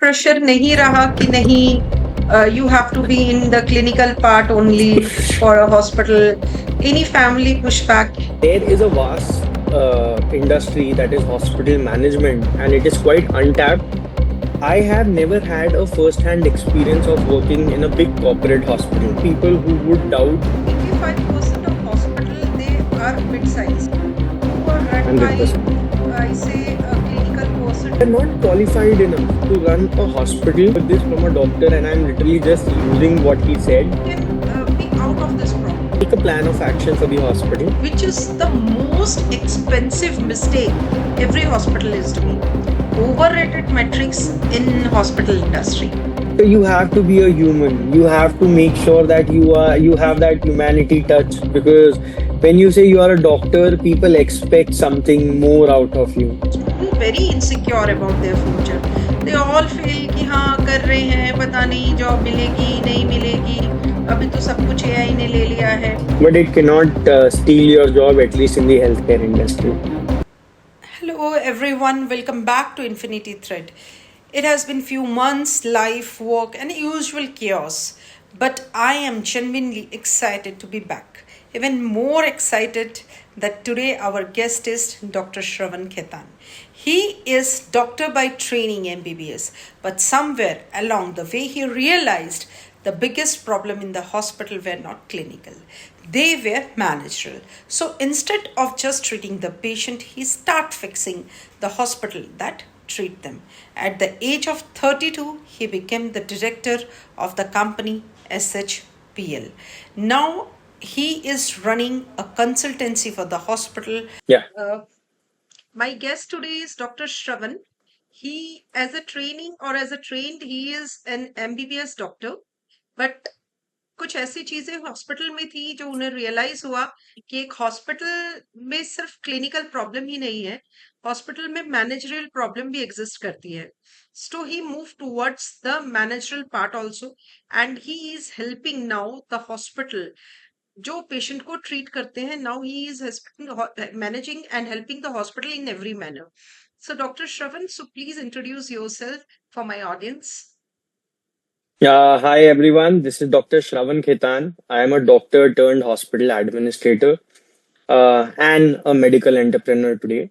Pressure नहीं रहा कि नहीं you have to be in the clinical part only for a hospital? Any family pushback? There is a vast industry that is hospital management, and it is quite untapped. I have never had a first hand experience of working in a big corporate hospital. People who would doubt 85% of hospital they are mid-sized, who are run by 100%. I say a clinical They're person. not qualified enough to run a hospital. With this from a doctor, and I'm literally just using what he said. Can be out of this problem, Make a plan of action for the hospital. which is the most expensive mistake every hospital is doing. Overrated metrics in hospital industry. So you have to be a human. You have to make sure that you have that humanity touch, because when you say you are a doctor, people expect something more out of you. Student very insecure about their future. They all feel कि हाँ कर रहे हैं, पता नहीं job मिलेगी नहीं मिलेगी, अभी तो सब कुछ एआई ने ले लिया है. But it cannot steal your job, at least in the healthcare industry. Hello everyone, welcome back to Infinity Thread. It has been few months, life, work and usual chaos, but I am genuinely excited to be back. Even more excited that today our guest is Dr. Shravan Khetan. He is doctor by training MBBS, but somewhere along the way he realized the biggest problem in the hospital were not clinical, they were managerial. So instead of just treating the patient, he start fixing the hospital that treat them. At the age of 32, he became the director of the company SHPL. Now he is running a consultancy for the hospital. Yeah. My guest today is Dr. Shravan. He, as a training or as a trained, he is an MBBS doctor. But कुछ ऐसी चीजें hospital में थी जो उन्हें realise हुआ कि एक हॉस्पिटल में सिर्फ क्लिनिकल प्रॉब्लम ही नहीं है, हॉस्पिटल में मैनेजरियल प्रॉब्लम भी एग्जिस्ट करती है. So he move towards the managerial part also and he is helping now the hospital जो पेशेंट को ट्रीट करते हैं. Now he is managing and helping the hospital in every manner. So doctor Shravan, so please introduce yourself for my audience. Hi everyone. This is Dr. Shravan Khetan. I am a doctor turned hospital administrator and a medical entrepreneur today.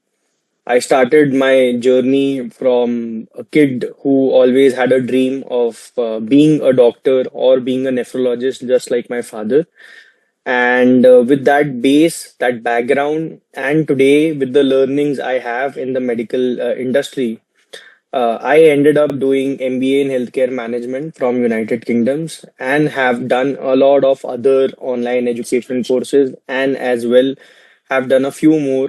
I started my journey from a kid who always had a dream of being a doctor or being a nephrologist, just like my father. And with that base, that background, and today with the learnings I have in the medical industry, I ended up doing MBA in healthcare management from United Kingdoms and have done a lot of other online education courses and as well have done a few more.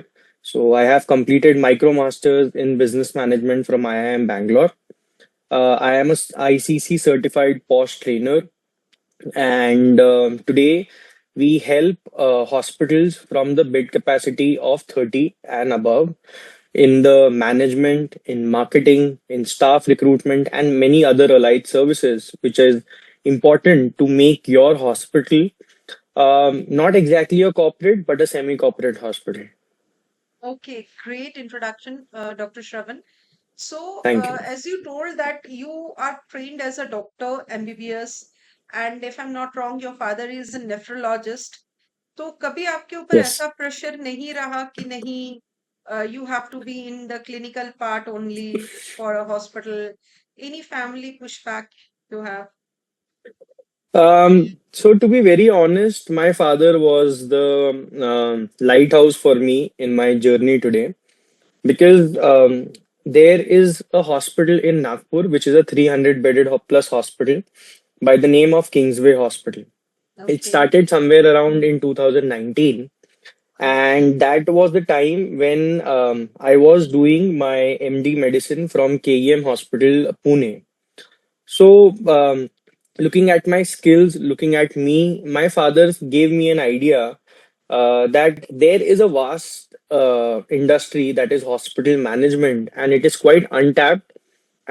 So I have completed MicroMasters in business management from IIM Bangalore. I am a ICC certified POS trainer, and today we help hospitals from the bed capacity of 30 and above in the management, in marketing, in staff recruitment, and many other allied services, which is important to make your hospital not exactly a corporate, but a semi corporate hospital. Okay, great introduction, Dr. Shravan. So, Thank you. as you told that you are trained as a doctor, MBBS, and if I'm not wrong, your father is a nephrologist. तो कभी आपके ऊपर Yes. ऐसा pressure नहीं रहा कि नहीं you have to be in the clinical part only for a hospital? Any family pushback you have? So to be very honest, my father was the lighthouse for me in my journey today, because there is a hospital in Nagpur, which is a 300 bedded plus hospital by the name of Kingsway Hospital. It Okay. started somewhere around in 2019, and that was the time when I was doing my MD medicine from KEM Hospital, Pune. So, looking at my skills, looking at me, my father gave me an idea that there is a vast industry that is hospital management, and it is quite untapped,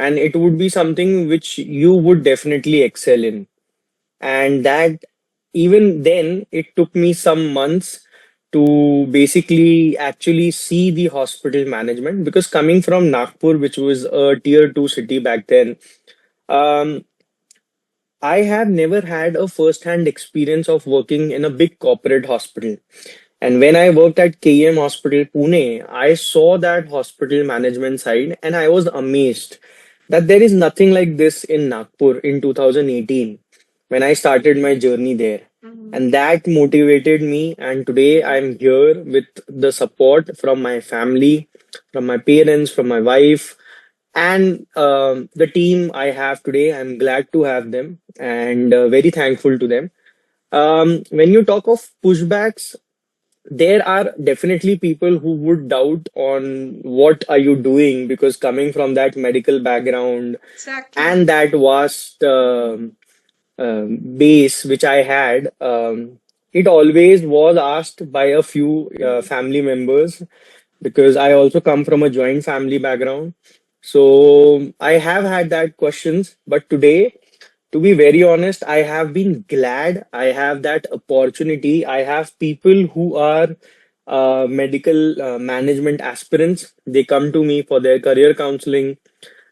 and it would be something which you would definitely excel in. And that even then, it took me some months to basically actually see the hospital management, because coming from Nagpur, which was a tier 2 city back then, um, I have never had a first-hand experience of working in a big corporate hospital. And when I worked at KEM Hospital, Pune, I saw that hospital management side and I was amazed that there is nothing like this in Nagpur in 2018 when I started my journey there. Mhm. And that motivated me. And today I'm here with the support from my family, from my parents, from my wife, and the team I have today. I'm glad to have them and very thankful to them. When you talk of pushbacks, there are definitely people who would doubt on what are you doing, because coming from that medical background Exactly. and that vast base which I had, it always was asked by a few family members, because I also come from a joint family background. So I have had that questions, but today, to be very honest, I have been glad I have that opportunity. I have people who are medical management aspirants. They come to me for their career counseling.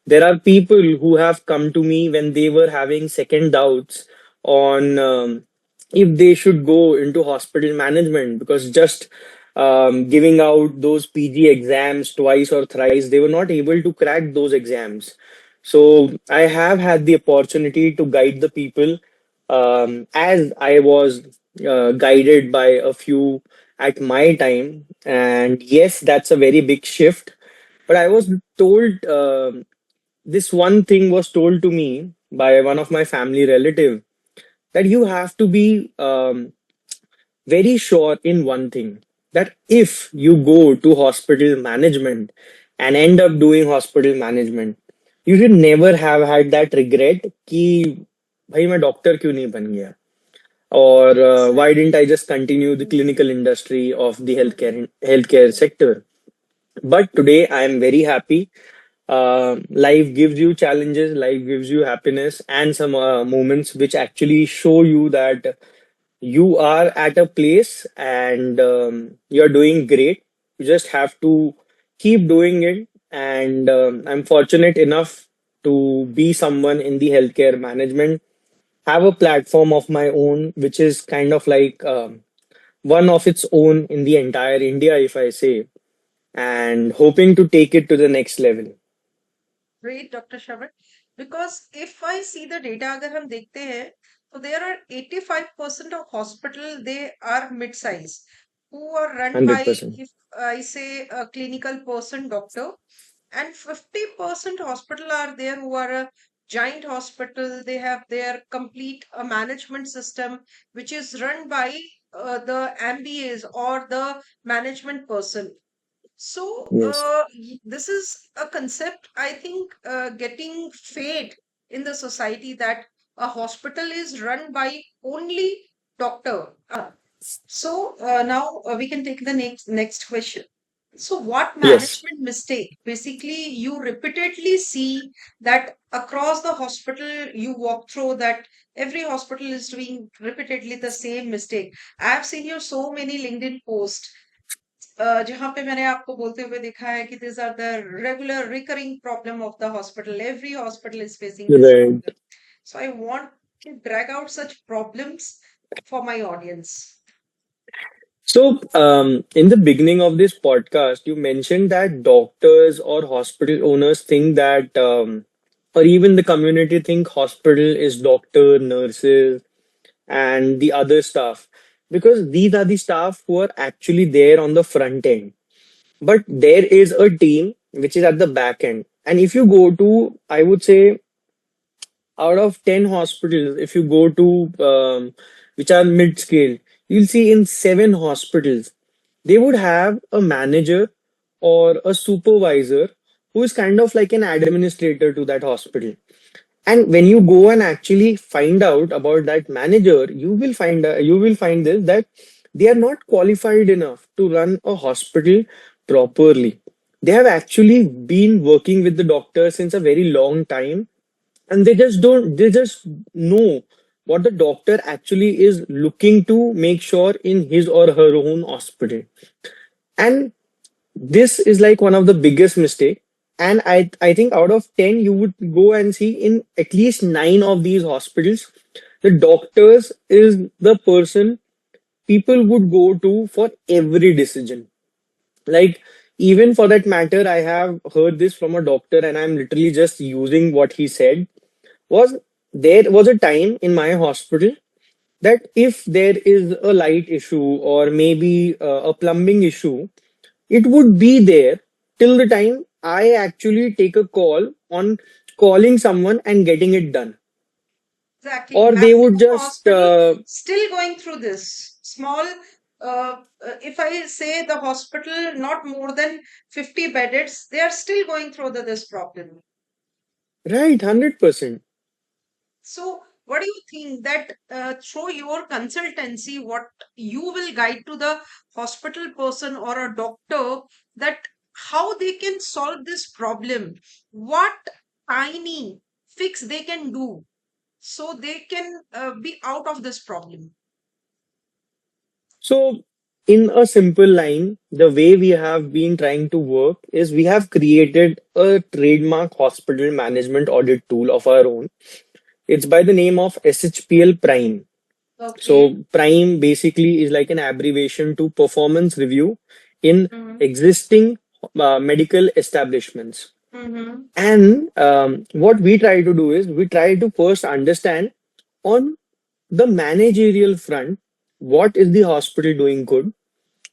There are people who have come to me when they were having second doubts on if they should go into hospital management, because just giving out those PG exams twice or thrice, they were not able to crack those exams. So I have had the opportunity to guide the people, as I was guided by a few at my time. And yes, that's a very big shift. But I was told, this one thing was told to me by one of my family relative, that you have to be very sure in one thing, that if you go to hospital management and end up doing hospital management, you should never have had that regret कि भाई मैं doctor क्यों नहीं बन गया, or why didn't I just continue the clinical industry of the healthcare sector. But today I am very happy. Life gives you challenges, life gives you happiness, and some moments which actually show you that you are at a place and you're doing great. You just have to keep doing it. And I'm fortunate enough to be someone in the healthcare management, have a platform of my own, which is kind of like one of its own in the entire India, if I say, and hoping to take it to the next level. Great, Dr. Shravan. Because if I see the data, अगर हम देखते हैं, तो there are 85% of hospital they are mid-size, who are run by, 100%. if I say, a clinical person doctor, and 50% hospital are there who are a giant hospital. They have their complete management system, which is run by the MBAs or the management person. So, Yes. this is a concept, I think, getting fade in the society, that a hospital is run by only doctor. So now we can take the next question. So, what Yes. management mistake? Basically, you repeatedly see that across the hospital you walk through, that every hospital is doing repeatedly the same mistake. I have seen your so many LinkedIn posts जहाँ पे मैंने आपको बोलते हुए देखा है कि these are the regular recurring problem of the hospital. Every hospital is facing this Right. problem. So I want to drag out such problems for my audience. So, in the beginning of this podcast, you mentioned that doctors or hospital owners think that, or even the community think hospital is doctor, nurses, and the other staff, because these are the staff who are actually there on the front end. But there is a team which is at the back end. And if you go to, I would say, out of 10 hospitals, if you go to which are mid scale, you'll see in 7 hospitals, they would have a manager or a supervisor who is kind of like an administrator to that hospital. And when you go and actually find out about that manager, you will find this, that they are not qualified enough to run a hospital properly. They have actually been working with the doctor since a very long time, and they just know what the doctor actually is looking to make sure in his or her own hospital. And this is like one of the biggest mistake. And I think out of 10, you would go and see in at least nine of these hospitals, the doctors is the person people would go to for every decision. Like, even for that matter, I have heard this from a doctor, and I'm literally just using what he said. Was there was a time in my hospital that if there is a light issue or maybe a plumbing issue, it would be there till the time I actually take a call on calling someone and getting it done. Exactly. Or they would Maximum just, hospital still going through this. Small, if I say the hospital not more than 50 bedded, they are still going through this problem. right, 100%. So, what do you think that through your consultancy, what you will guide to the hospital person or a doctor that how they can solve this problem? What tiny fix they can do so they can be out of this problem? So, in a simple line, the way we have been trying to work is we have created a trademark hospital management audit tool of our own. It's by the name of SHPL Prime. Okay. So, Prime basically is like an abbreviation to performance review in Mm-hmm. existing medical establishments. Mm-hmm. And what we try to do is we try to first understand on the managerial front, what is the hospital doing good?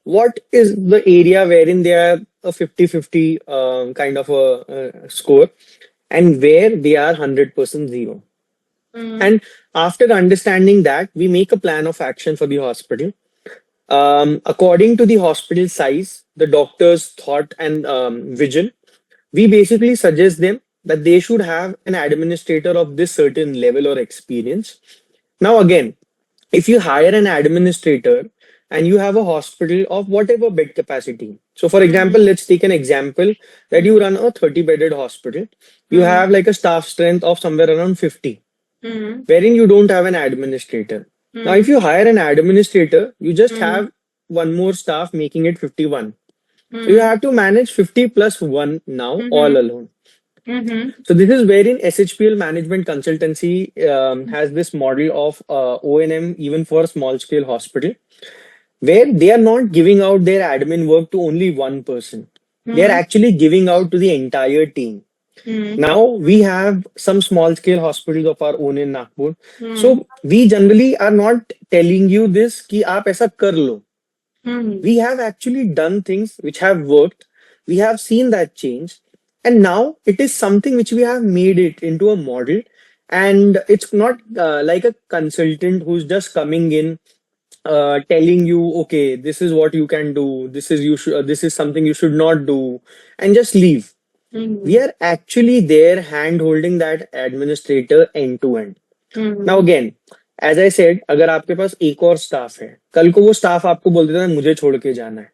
What is the area wherein they are a 50-50 kind of a score, and where they are 100% zero? Mm-hmm. And after understanding that, we make a plan of action for the hospital. According to the hospital size, the doctor's thought and vision, we basically suggest them that they should have an administrator of this certain level or experience. Now, again, if you hire an administrator and you have a hospital of whatever bed capacity. So, for example, Mm-hmm. let's take an example that you run a 30 bedded hospital. You Mm-hmm. have like a staff strength of somewhere around 50, Mm-hmm. wherein you don't have an administrator. Now, if Mm-hmm. you hire an administrator, you just Mm-hmm. have one more staff making it 51. So, you Mm-hmm. have to manage 50 plus 1 now all Mm-hmm. alone. Mm-hmm. So this is wherein SHPL Management Consultancy has this model of O&M even for a small scale hospital, where they are not giving out their admin work to only one person. They are Mm-hmm. actually giving out to the entire team. Mm-hmm. Now we have some small scale hospitals of our own in Nagpur. Mm-hmm. So we generally are not telling you this कि आप ऐसा कर लो. Mm-hmm. We have actually done things which have worked. We have seen that change. And now it is something which we have made it into a model. And it's not like a consultant who's just coming in, telling you, okay, this is what you can do. This is something you should not do, and just leave. We Mm-hmm. are actually there hand holding that administrator end to end. Now Mm-hmm. Again, as I said, अगर आपके पास एक और staff है, कल को वो staff आपको बोल देता है मुझे छोड़ के जाना है,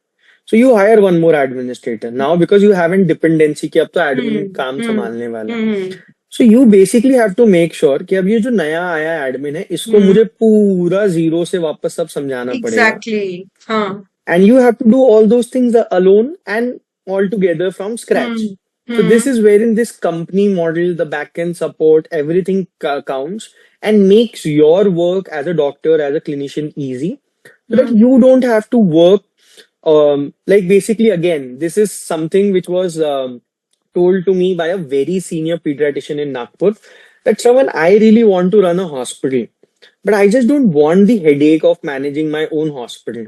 so you hire one more administrator now because you have an dependency कि अब तो एडमिन काम Mm-hmm. संभालने वाला है. Mm-hmm. So you basically have to make sure कि अब ये जो नया आया एडमिन है इसको Mm-hmm. मुझे पूरा जीरो से वापस सब समझाना पड़ेगा. Exactly. Huh. And you have to do all those things alone and all together from scratch. So this Mm-hmm. is wherein this company model, the backend support, everything counts and makes your work as a doctor, as a clinician easy, so that you don't have to work. Like basically, again, this is something which was told to me by a very senior pediatrician in Nagpur, that someone I really want to run a hospital, but I just don't want the headache of managing my own hospital.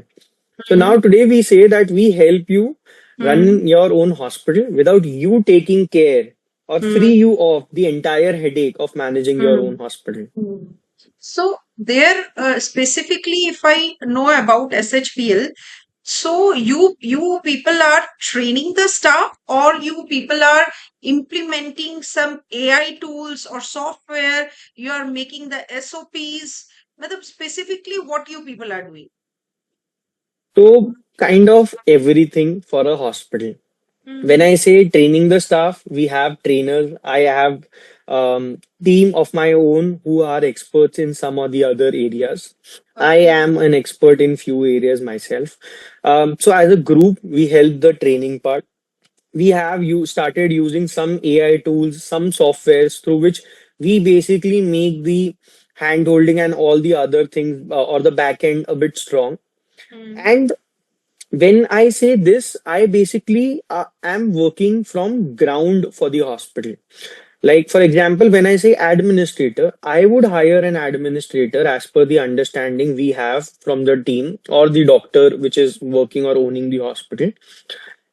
So now today we say that we help you Mm-hmm. run your own hospital without you taking care or free Mm-hmm. you of the entire headache of managing your own hospital. Mm-hmm. So there, specifically, if I know about SHPL, so you people are training the staff, or you people are implementing some AI tools or software. You are making the SOPs. मतलब specifically, what you people are doing. So kind of everything for a hospital. When Mm-hmm. I say training the staff, we have trainers. I have team of my own who are experts in some or the other areas. I Okay. am an expert in few areas myself. So as a group, we help the training part. We have you started using some AI tools, some softwares through which we basically make the hand holding and all the other things or the back end a bit strong. Mm-hmm. And when I say this, I basically am working from ground for the hospital. Like, for example, when I say administrator, I would hire an administrator as per the understanding we have from the team or the doctor which is working or owning the hospital.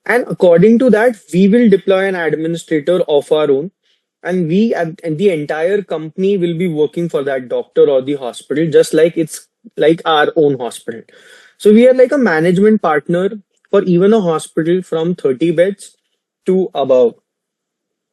And according to that, we will deploy an administrator of our own. And the entire company will be working for that doctor or the hospital, just like it's like our own hospital. So we are like a management partner for even a hospital from 30 beds to above.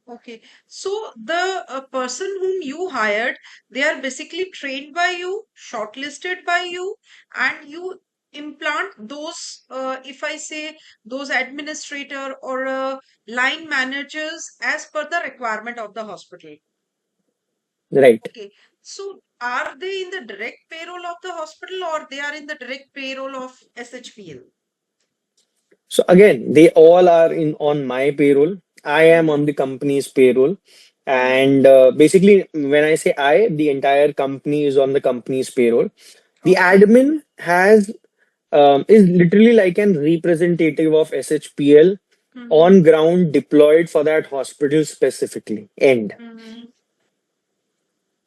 Okay. So the person whom you hired, they are basically trained by you, shortlisted by you, and you implant those, if I say, those administrator or line managers as per the requirement of the hospital. Right. Okay. So are they in the direct payroll of the hospital or they are in the direct payroll of SHPL? So again, they all are in on my payroll. I am Mm-hmm. on the company's payroll. Mm-hmm. And basically, when I say I, the entire company is on the company's payroll. The Okay. admin is literally like an representative of SHPL Mm-hmm. on ground deployed for that hospital specifically. End. Mm-hmm.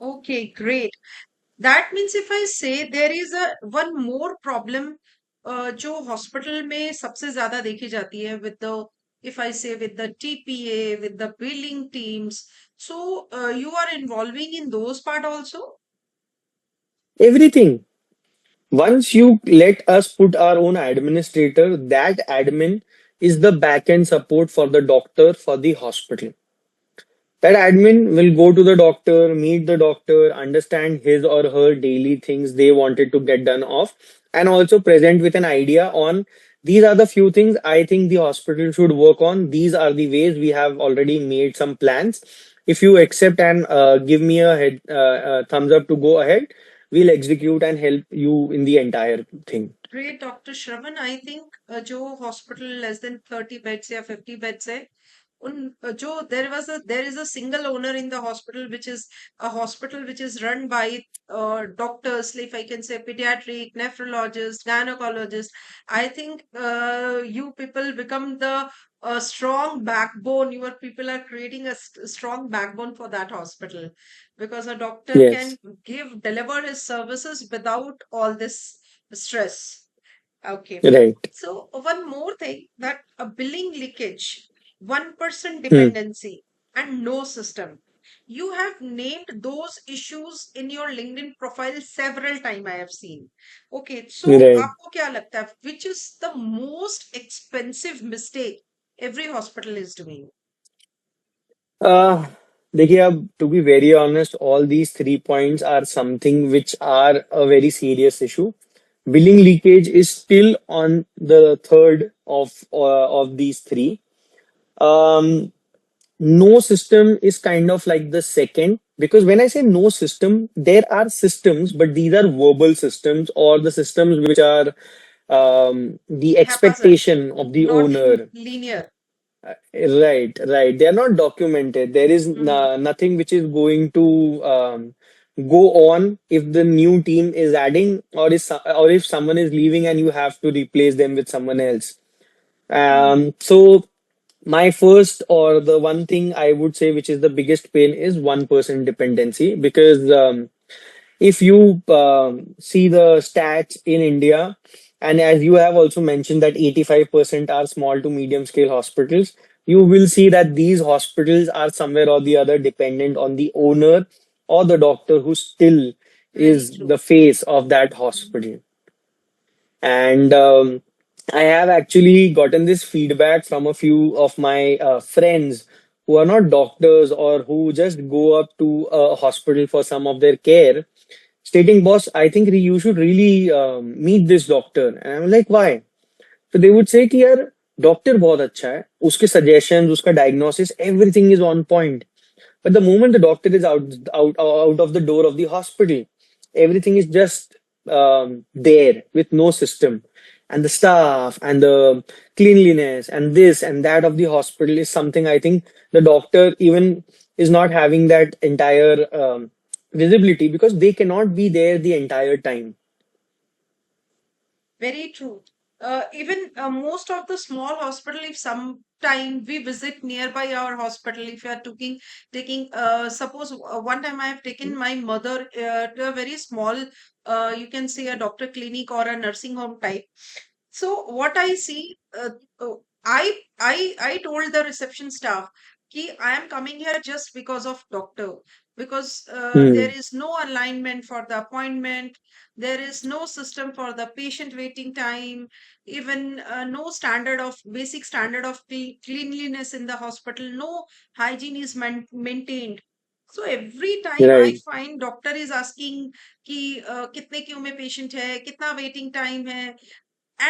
Okay, great. That means if I say there is a one more problem जो hospital में सबसे ज्यादा देखी जाती है with the if I say with the TPA with the billing teams, so you are involving in those part also. Everything. Once you let us put our own administrator, that admin is the back end support for the doctor for the hospital. That admin will go to the doctor, meet the doctor, understand his or her daily things they wanted to get done off, and also present with an idea on these are the few things I think the hospital should work on. These are the ways we have already made some plans. If you accept and give me a thumbs up to go ahead, we'll execute and help you in the entire thing. Great, Dr. Shravan. I think जो hospital less than 30 beds या 50 beds है उन जो there is a single owner in the hospital which is a hospital which is run by doctors, if I can say pediatric, nephrologist, gynecologist. I think you people become the strong backbone. Your people are creating a strong backbone for that hospital because a doctor can Yes, deliver his services without all this stress. Okay. right. So one more thing that a billing leakage, 1% Hmm. dependency, and no system. You have named those issues in your LinkedIn profile several times. I have seen. Okay, so Right. आपको क्या लगता है? Which is the most expensive mistake every hospital is doing? Uh, देखिए अब to be very honest, all these 3 points are something which are a very serious issue. Billing leakage is still on the third of these three. Um, no system is kind of like the second because when I say no system, there are systems, but these are verbal systems or the systems which are the Haphazard, expectation of the not owner. linear. Right, right. They are not documented. There is Mhm. nothing which is going to go on if the new team is adding or if someone is leaving and you have to replace them with someone else. So my first or the one thing I would say which is the biggest pain is 1% dependency because if you see the stats in India, and as you have also mentioned that 85% are small to medium scale hospitals, you will see that these hospitals are somewhere or the other dependent on the owner or the doctor who still Very is true. the face of that hospital. And I have actually gotten this feedback from a few of my friends who are not doctors or who just go up to a hospital for some of their care stating, boss, I think you should really meet this doctor. And I'm like, why? So they would say, कि यार doctor बहुत अच्छा है, उसके suggestions, उसका diagnosis, everything is on point. But the moment the doctor is out of the door of the hospital, everything is just there with no system, and the staff and the cleanliness and this and that of the hospital is something I think the doctor even is not having that entire visibility, because they cannot be there the entire time. Very true. Even most of the small hospital, if sometime we visit nearby our hospital, if you are taking suppose one time I have taken my mother to a very small, you can say a doctor clinic or a nursing home type. So what I see, I told the reception staff कि I am coming here just because of doctor, because there Hmm. is no alignment for the appointment, there is no system for the patient waiting time, even no standard of basic standard of cleanliness in the hospital, no hygiene is maintained. So every time I Right. find doctor is asking कि कितने Q में patient है, कितना waiting time है,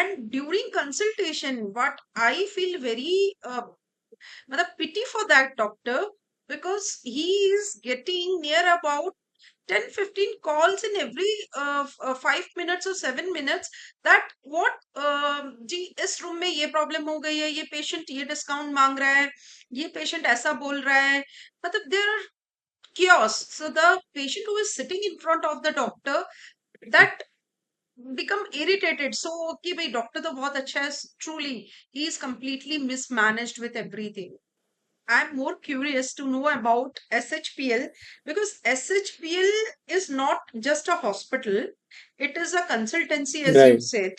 and during consultation what I feel very matlab pity for that doctor, because he is getting near about 10-15 calls in every 5 minutes or 7 minutes, that what जी इस room में ये problem हो गई है, ये पेशेंट ये discount मांग रहा है, ये पेशेंट ऐसा बोल रहा है, मतलब there are chaos. So the patient who is sitting in front of the doctor, that become irritated. So कि भाई डॉक्टर तो बहुत अच्छा है, truly he is completely mismanaged with everything. I'm more curious to know about SHPL, because SHPL is not just a hospital, it is a consultancy, as you Right. said.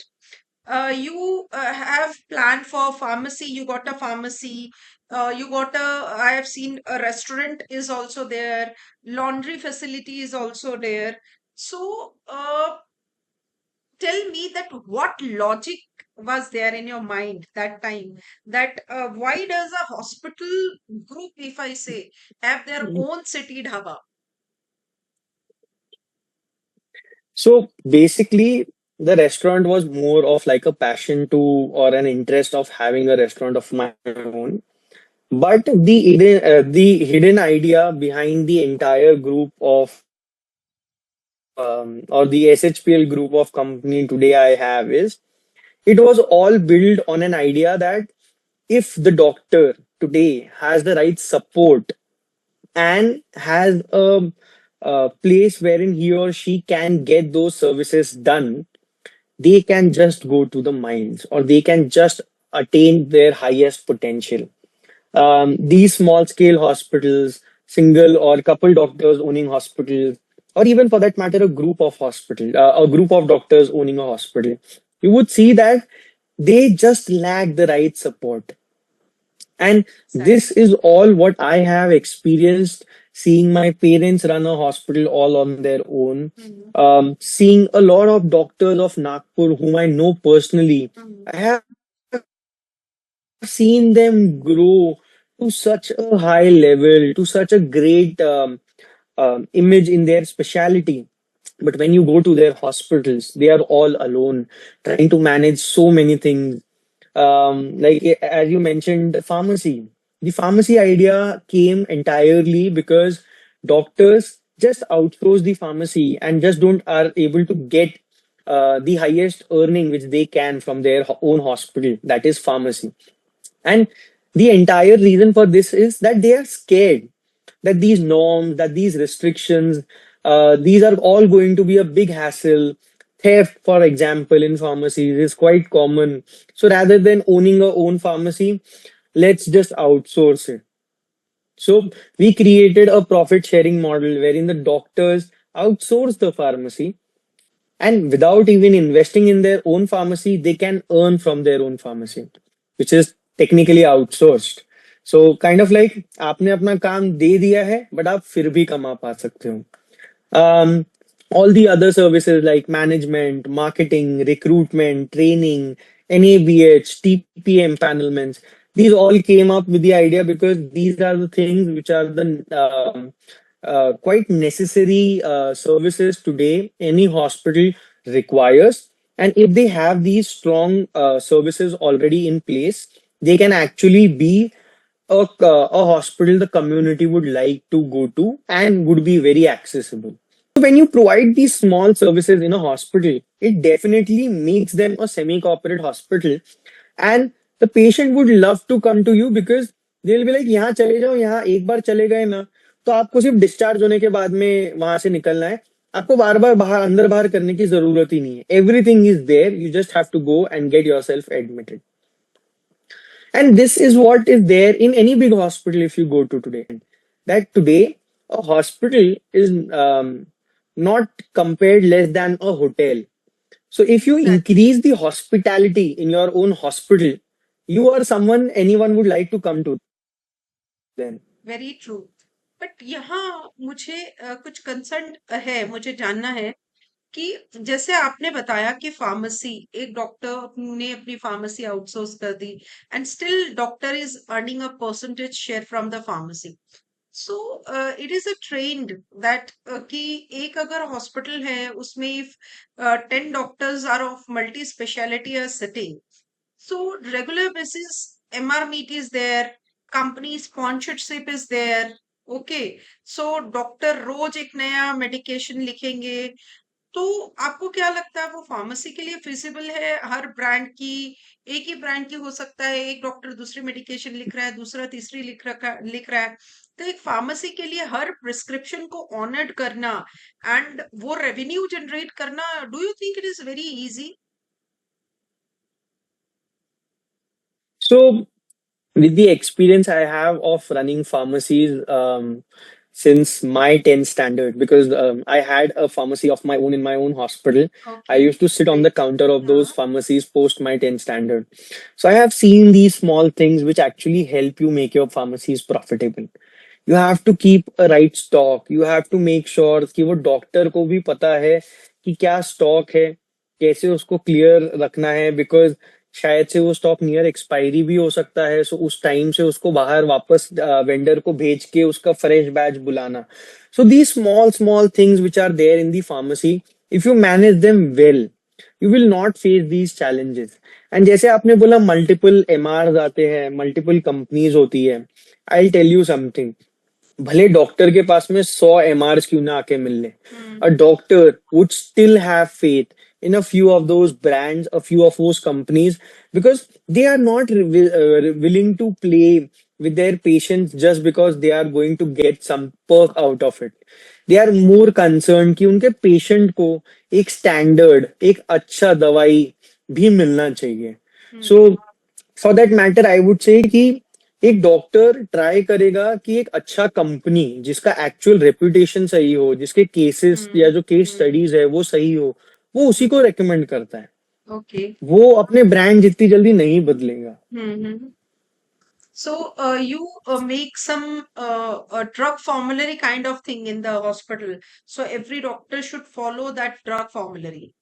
You have planned for pharmacy, you got a pharmacy, you got a, I have seen a restaurant is also there, laundry facility is also there. So, tell me that what logic was there in your mind that time, that why does a hospital group, if I say, have their own city dhaba? So basically, the restaurant was more of like a passion to, or an interest of having a restaurant of my own. But the hidden idea behind the entire group of or the SHPL group of company today I have is, it was all built on an idea that if the doctor today has the right support and has a place wherein he or she can get those services done, they can just go to the mines, or they can just attain their highest potential. These small scale hospitals, single or couple doctors owning hospitals, or even for that matter, a group of doctors owning a hospital, you would see that they just lack the right support. And this Exactly. is all what I have experienced, seeing my parents run a hospital all on their own, Mhm. seeing a lot of doctors of Nagpur whom I know personally. Mhm. I have seen them grow to such a high level, to such a great image in their specialty. But when you go to their hospitals, they are all alone, trying to manage so many things. Like as you mentioned, pharmacy. The pharmacy idea came entirely because doctors just outsource the pharmacy and just don't are able to get the highest earning which they can from their own hospital, that is pharmacy. And the entire reason for this is that they are scared that these norms, that these restrictions, these are all going to be a big hassle. Theft, for example, in pharmacies is quite common. So rather than owning our own pharmacy, let's just outsource it. So we created a profit sharing model wherein the doctors outsource the pharmacy, and without even investing in their own pharmacy, they can earn from their own pharmacy, which is technically outsourced. So kind of like आपने अपना काम दे दिया है, but आप फिर भी कमा पा सकते हो. Um, all the other services like management, marketing, recruitment, training, NABH, TPM empanelments, these all came up with the idea because these are the things which are the quite necessary services today any hospital requires. And if they have these strong services already in place, they can actually be a hospital the community would like to go to and would be very accessible. So when you provide these small services in a hospital, it definitely makes them a semi-corporate hospital, and the patient would love to come to you because they'll be like, यहाँ चले जाओ, यहाँ एक बार चले गए ना, तो आपको सिर्फ डिस्चार्ज होने के बाद में वहां से निकलना है, आपको बार बार बाहर अंदर बाहर करने की जरूरत ही नहीं है. Everything is there, you just have to go and get yourself admitted. And this is what is there in any big hospital if you go to today. That today, a hospital is not compared less than a hotel. So if you Exactly. increase the hospitality in your own hospital, you are someone anyone would like to come to then. Very true. But यहाँ मुझे कुछ concern है, मुझे जानना है कि जैसे आपने बताया कि फार्मेसी, एक डॉक्टर ने अपनी फार्मेसी आउटसोर्स कर दी and still doctor is earning a percentage share from the pharmacy. So it is a trend that कि एक अगर हॉस्पिटल है उसमें if 10 doctors are of multi speciality are sitting, so regular basis MR meet is there, company sponsorship is there. Okay, so doctor रोज एक नया medication लिखेंगे. तो आपको क्या लगता है वो फार्मेसी के लिए फिजिबल है? हर ब्रांड की, एक ही ब्रांड की हो सकता है, एक डॉक्टर दूसरी मेडिकेशन लिख रहा है, दूसरा तीसरी लिख रहा है. तो एक फार्मेसी के लिए हर प्रिस्क्रिप्शन को ऑनर्ड करना एंड वो रेवेन्यू जनरेट करना, do you think it is very easy? So with the experience I have of running pharmacies since my 10th standard, because I had a pharmacy of my own in my own hospital. I Okay, used to sit on the great. counter of those हाँ. pharmacies post my 10th standard. So I have seen these small things which actually help you make your pharmacies profitable. You have to keep a right stock. You have to make sure कि वो doctor को भी पता है कि क्या stock है, कैसे उसको क्लियर रखना है, बिकॉज शायद से वो स्टॉक नियर एक्सपायरी भी हो सकता है. सो उस टाइम से उसको बाहर वापस वेंडर को भेज के उसका फ्रेश बैच बुलाना. So the small small things which are there in the pharmacy, if you manage them well, you will not face these challenges. And जैसे आपने बोला मल्टीपल एमआर आते हैं, मल्टीपल कंपनीज होती है, आई टेल यू समथिंग. भले doctor के पास में 100 MRs क्यों ना आके मिल ले, a doctor would still have faith in a few of those brands, a few of those companies, because they are not willing to play with their patients just because they are going to get some perk out of it. They are more concerned कि उनके patient को एक standard, एक अच्छा दवाई भी मिलना चाहिए. So for that matter I would say कि एक डॉक्टर ट्राई करेगा कि एक अच्छा कंपनी जिसका एक्चुअल रेपुटेशन सही हो, जिसके केसेस या जो केस स्टडीज है वो सही हो, वो उसी को रेकमेंड करता है. ओके. वो अपने ब्रांड जितनी जल्दी नहीं बदलेगा. So you make some a drug formulary kind of thing in the hospital. So every doctor should follow that drug formulary.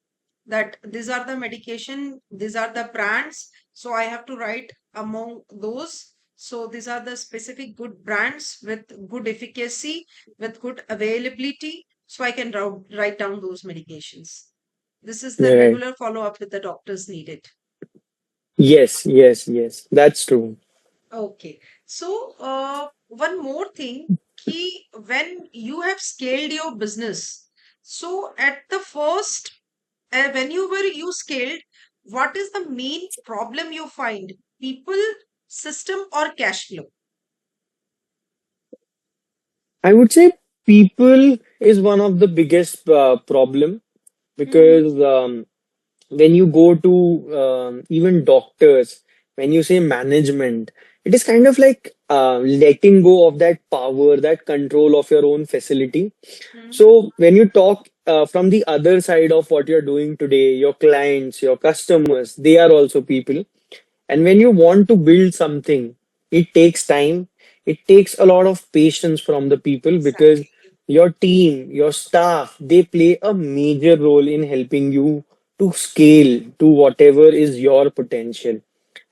That these are the medication, these are the brands. So I have to write among those. So these are the specific good brands with good efficacy, with good availability. So I can write down those medications. This is the Right. regular follow up with the doctors needed. Yes, yes, yes. That's true. Okay. So, one more thing, ki when you have scaled your business, so at the first, whenever you scaled, what is the main problem you find? People, system, or cash flow? I would say people is one of the biggest problem, Mhm. because when you go to even doctors, when you say management, it is kind of like letting go of that power, that control of your own facility. Mhm. So when you talk from the other side of what you're doing today, your clients, your customers, they are also people. And when you want to build something, it takes time. It takes a lot of patience from the people, because Exactly. your team, your staff, they play a major role in helping you to scale to whatever is your potential.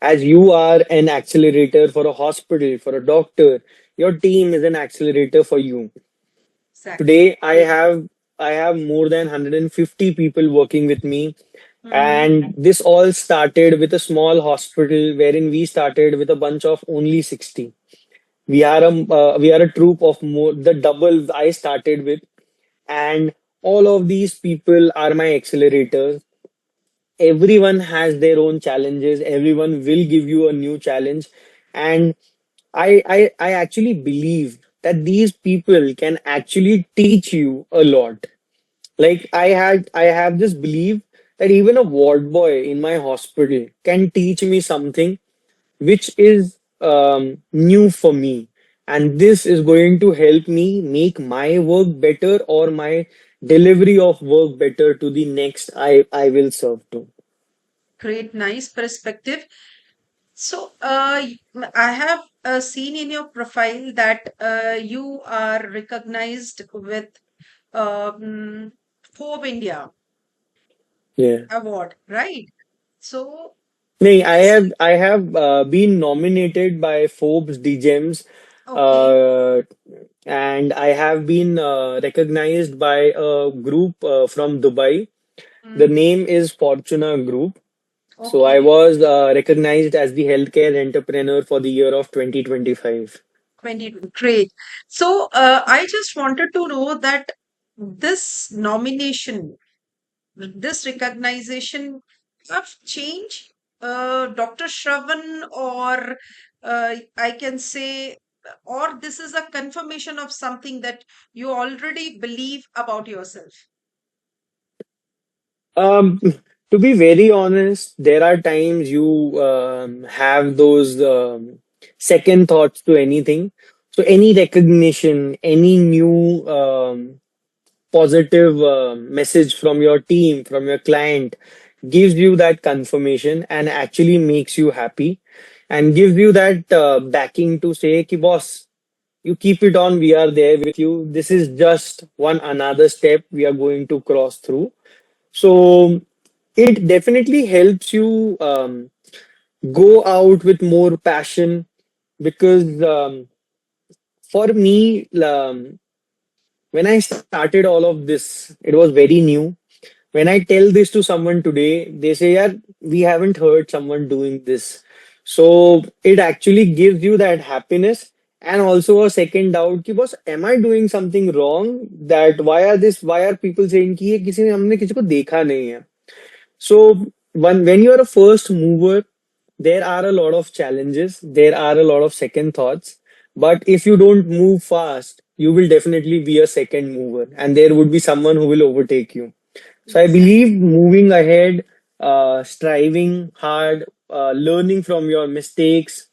As you are an accelerator for a hospital, for a doctor, your team is an accelerator for you. Exactly. Today, I have more than 150 people working with me, Mm-hmm. And this all started with a small hospital wherein we started with a bunch of only 60. We are a troop of more the double I started with, and all of these people are my accelerators. Everyone has their own challenges. Everyone will give you a new challenge, and I actually believe that these people can actually teach you a lot. Like I have this belief that even a ward boy in my hospital can teach me something which is new for me. And this is going to help me make my work better or my delivery of work better to the next I will serve to. Great, nice perspective. So, I have seen in your profile that you are recognized with Forbes India Yeah. award, right? So, Nee, this, I have been nominated by Forbes DGEMS, okay. uh, and I have been recognized by a group from Dubai. The Mm, name is Fortuna Group. So I okay. was recognized as the healthcare entrepreneur for the year of 2025. 22. Great. So, I just wanted to know that this nomination, this recognition have changed Dr. Shravan, or I can say, or this is a confirmation of something that you already believe about yourself. Um, to be very honest, there are times you have those second thoughts to anything. So any recognition, any new positive message from your team, from your client, gives you that confirmation and actually makes you happy and gives you that backing to say, ki boss, you keep it on, we are there with you. This is just one another step we are going to cross through. So it definitely helps you go out with more passion because for me, when I started all of this, it was very new. When I tell this to someone today, they say, yeah, we haven't heard someone doing this. So it actually gives you that happiness and also a second doubt कि boss, am I doing something wrong? That why are people saying कि ये किसी ने हमने किसी को देखा नहीं है? So when you are a first mover, there are a lot of challenges, there are a lot of second thoughts. But if you don't move fast, you will definitely be a second mover, and there would be someone who will overtake you. So I Exactly. believe moving ahead, striving hard, learning from your mistakes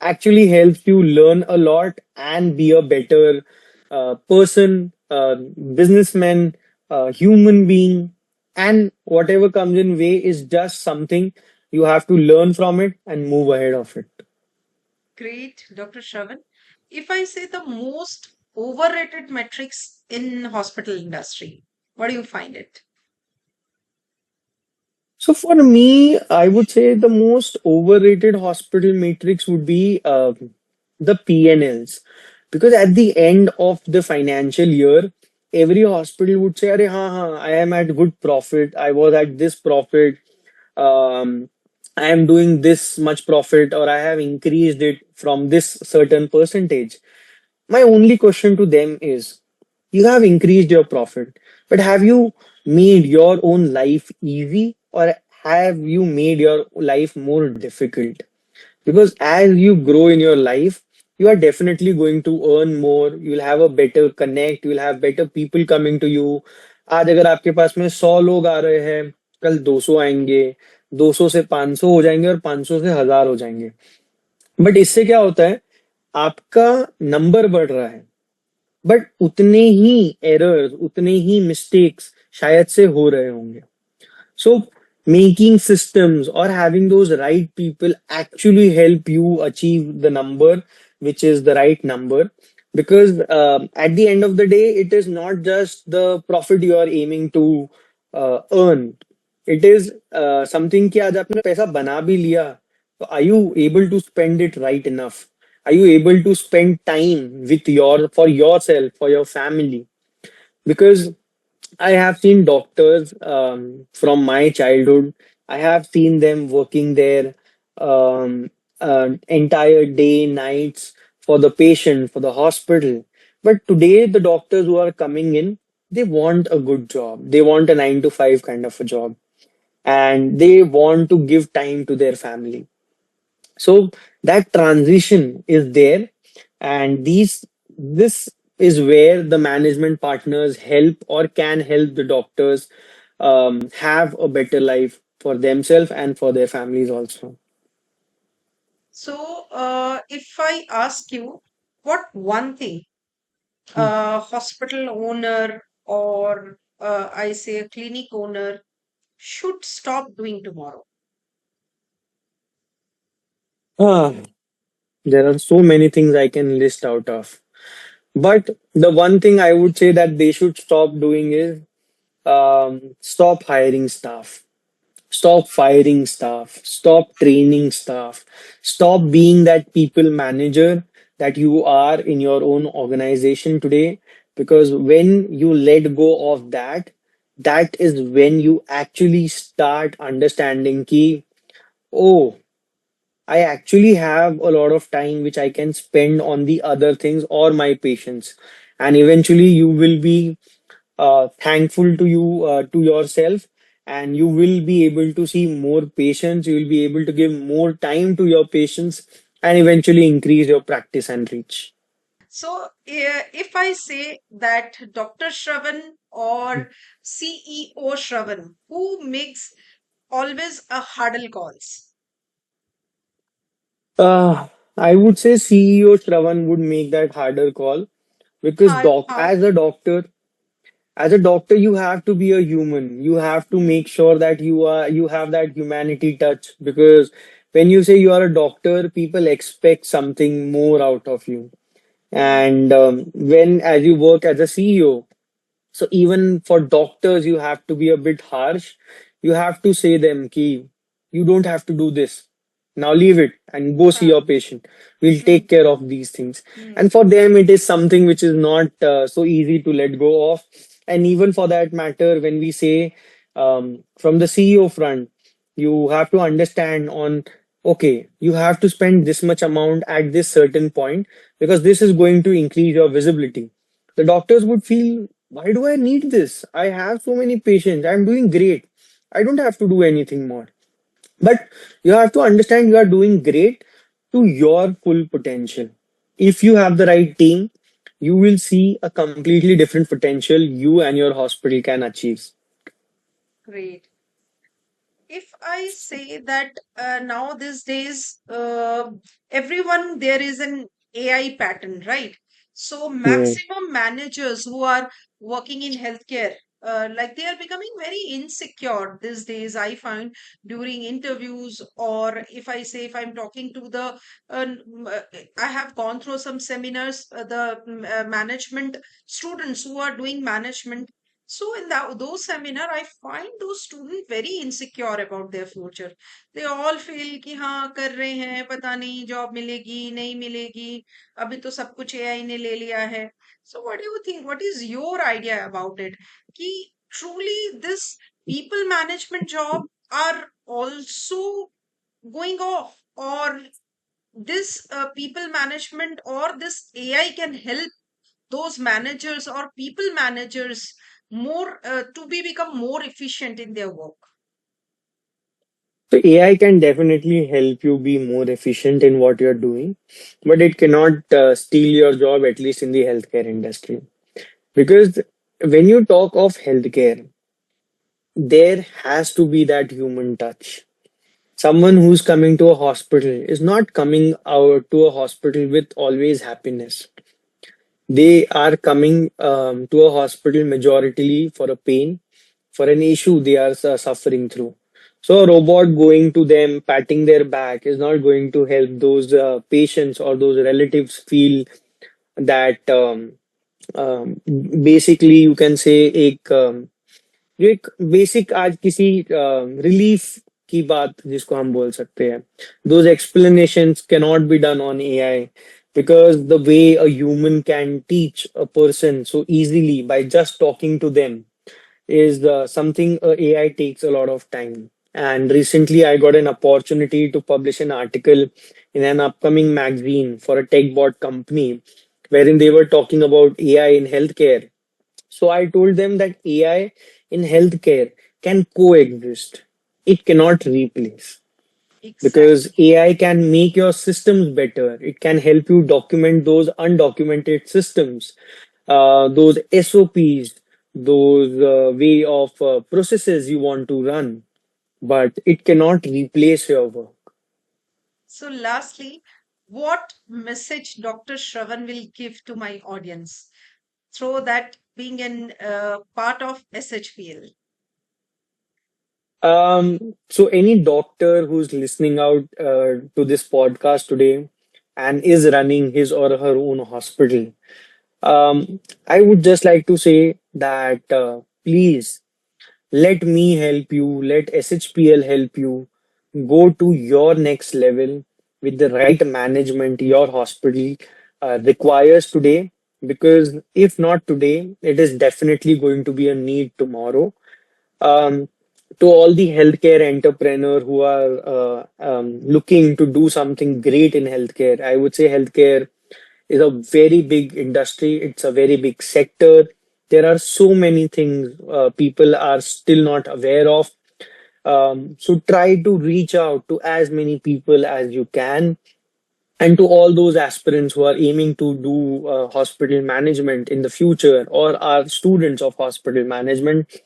actually helps you learn a lot and be a better person, businessman, human being, and whatever comes in way is just something you have to learn from it and move ahead of it. Great, Dr. Shravan. If I say the most overrated metrics in hospital industry, what do you find it? So for me, I would say the most overrated hospital matrix would be the PNLs, because at the end of the financial year, every hospital would say, "Arey, हाँ हाँ, I am at good profit. I was at this profit. Um, I am doing this much profit, or I have increased it from this certain percentage." My only question to them is, you have increased your profit, but have you made your own life easy or have you made your life more difficult? Because as you grow in your life, you are definitely going to earn more. You'll have a better connect. You'll have better people coming to you. आज अगर आपके पास में 100 लोग आ रहे हैं, कल 200 आएंगे, 200 से 500 हो जाएंगे और 500 से 1000 हो जाएंगे. बट इससे क्या होता है, आपका नंबर बढ़ रहा है, बट उतने ही एरर्स, उतने ही मिस्टेक्स शायद से हो रहे होंगे. So making systems or having those right people actually help you achieve the number, which is the right number. Because at the end of the day, it is not just the profit you are aiming to earn. It is something कि आज आपने पैसा बना भी लिया, तो are you able to spend it right enough? Are you able to spend time with for yourself, for your family? Because I have seen doctors from my childhood. I have seen them working there um, entire day, nights for the patient, for the hospital. But today, the doctors who are coming in, they want a good job. They want a 9 to 5 kind of a job, and they want to give time to their family. So that transition is there, and this is where the management partners help or can help the doctors have a better life for themselves and for their families also. So, if I ask you, what one thing Hmm. a hospital owner or I say a clinic owner should stop doing tomorrow? Ah, there are so many things I can list out of. But the one thing I would say that they should stop doing is stop hiring staff. Stop firing staff. Stop training staff. Stop being that people manager that you are in your own organization today. Because when you let go of that, that is when you actually start understanding ki, oh, I actually have a lot of time which I can spend on the other things or my patients. And eventually you will be thankful to you to yourself, and you will be able to see more patients, you will be able to give more time to your patients, and eventually increase your practice and reach. So, if I say that Dr. Shravan or CEO Shravan, who makes always a hurdle calls? uh, I would say CEO Shravan would make that harder call, because How? as a doctor you have to be a human. You have to make sure that you have that humanity touch, because when you say you are a doctor, people expect something more out of you. Hmm. And when as you work as a CEO, so even for doctors, you have to be a bit harsh. You have to say them, ki, you don't have to do this. Now leave it and go see Huh. your patient. We'll Hmm. take care of these things. Hmm. And for them, it is something which is not so easy to let go of. And even for that matter, when we say from the CEO front, you have to understand on, okay, you have to spend this much amount at this certain point, because this is going to increase your visibility. The doctors would feel, why do I need this? I have so many patients. I'm doing great. I don't have to do anything more. But you have to understand you are doing great to your full potential. If you have the right team, you will see a completely different potential you and your hospital can achieve. Great. If I say that now these days, everyone there is an AI pattern, right? So Right. maximum managers who are working in healthcare, like they are becoming very insecure these days. I find during interviews, or if I say if I'm talking to the, I have gone through some seminars, the management students who are doing management, so in those seminar, I find those students very insecure about their future. They all feel कि हाँ कर रहे हैं, पता नहीं job मिलेगी नहीं मिलेगी, अभी तो सब कुछ एआई ने ले लिया है. So what do you think? What is your idea about it? कि truly this people management job are also going off, or this people management or this AI can help those managers or people managers more to be become more efficient in their work. So AI can definitely help you be more efficient in what you're doing, but it cannot steal your job, at least in the healthcare industry. Because when you talk of healthcare, there has to be that human touch. Someone who's coming to a hospital is not coming out to a hospital with always happiness. They are coming to a hospital majority for a pain, for an issue they are suffering through. So a robot going to them, patting their back is not going to help those patients or those relatives feel that basically you can say जो एक basic आज किसी relief की बात जिसको हम बोल सकते हैं, those explanations cannot be done on AI, because the way a human can teach a person so easily by just talking to them, is something AI takes a lot of time. And recently, I got an opportunity to publish an article in an upcoming magazine for a tech bot company, wherein they were talking about AI in healthcare. So I told them that AI in healthcare can coexist. It cannot replace, because Exactly. AI can make your systems better. It can help you document those undocumented systems, those SOPs, those way of processes you want to run, but it cannot replace your work. So, lastly, what message Dr. Shravan will give to my audience through that being an part of SHPL? So any doctor who's listening out to this podcast today and is running his or her own hospital, I would just like to say that please let me help you, let SHPL help you go to your next level with the right management your hospital requires today. Because if not today, it is definitely going to be a need tomorrow. um, to all the healthcare entrepreneur who are looking to do something great in healthcare, I would say healthcare is a very big industry. It's a very big sector. There are so many things people are still not aware of. So try to reach out to as many people as you can, and to all those aspirants who are aiming to do hospital management in the future or are students of hospital management.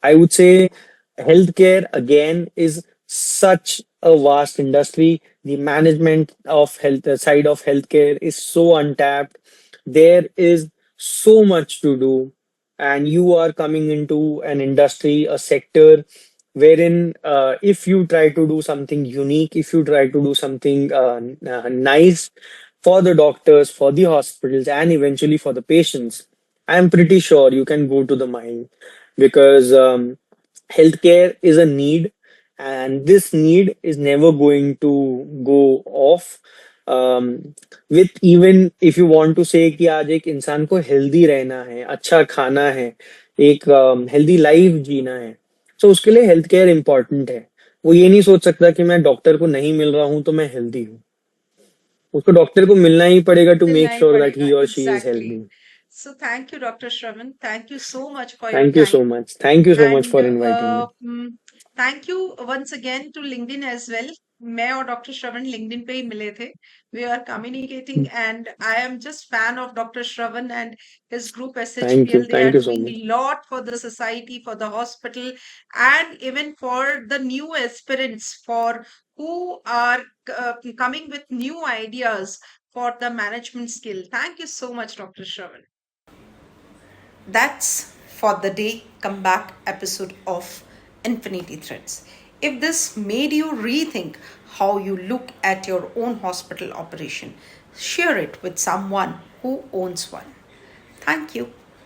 I would say healthcare again is such a vast industry. The management of health, the side of healthcare is so untapped. There is so much to do, and you are coming into an industry, a sector wherein if you try to do something unique, if you try to do something nice for the doctors, for the hospitals, and eventually for the patients, I am pretty sure you can go to the mine. Because healthcare is a need, and this need is never going to go off. With even if you want to say कि आज एक इंसान को healthy रहना है, अच्छा खाना है, एक हेल्दी लाइफ जीना है, तो उसके लिए हेल्थ केयर इंपॉर्टेंट है. वो ये नहीं सोच सकता कि मैं डॉक्टर को नहीं मिल रहा हूं तो मैं हेल्दी हूँ. उसको डॉक्टर को मिलना ही पड़ेगा to make Milna hi sure that padega. He और she is Exactly. Healthy. So, thank you, Dr. Shravan. Thank you so much for your thank you so time. Much. Thank you so much And for inviting me. thank you once again to LinkedIn as well. मैं और doctor श्रवण LinkedIn पे ही मिले थे. We are communicating, and I am just fan of Dr. Shravan and his group SHPL. They are thank you so doing much. a lot for the society, for the hospital, and even for the new aspirants for who are coming with new ideas for the management skill. Thank you so much, Dr. Shravan. That's for the day comeback episode of Infinity Threads. If this made you rethink how you look at your own hospital operation, share it with someone who owns one. Thank you.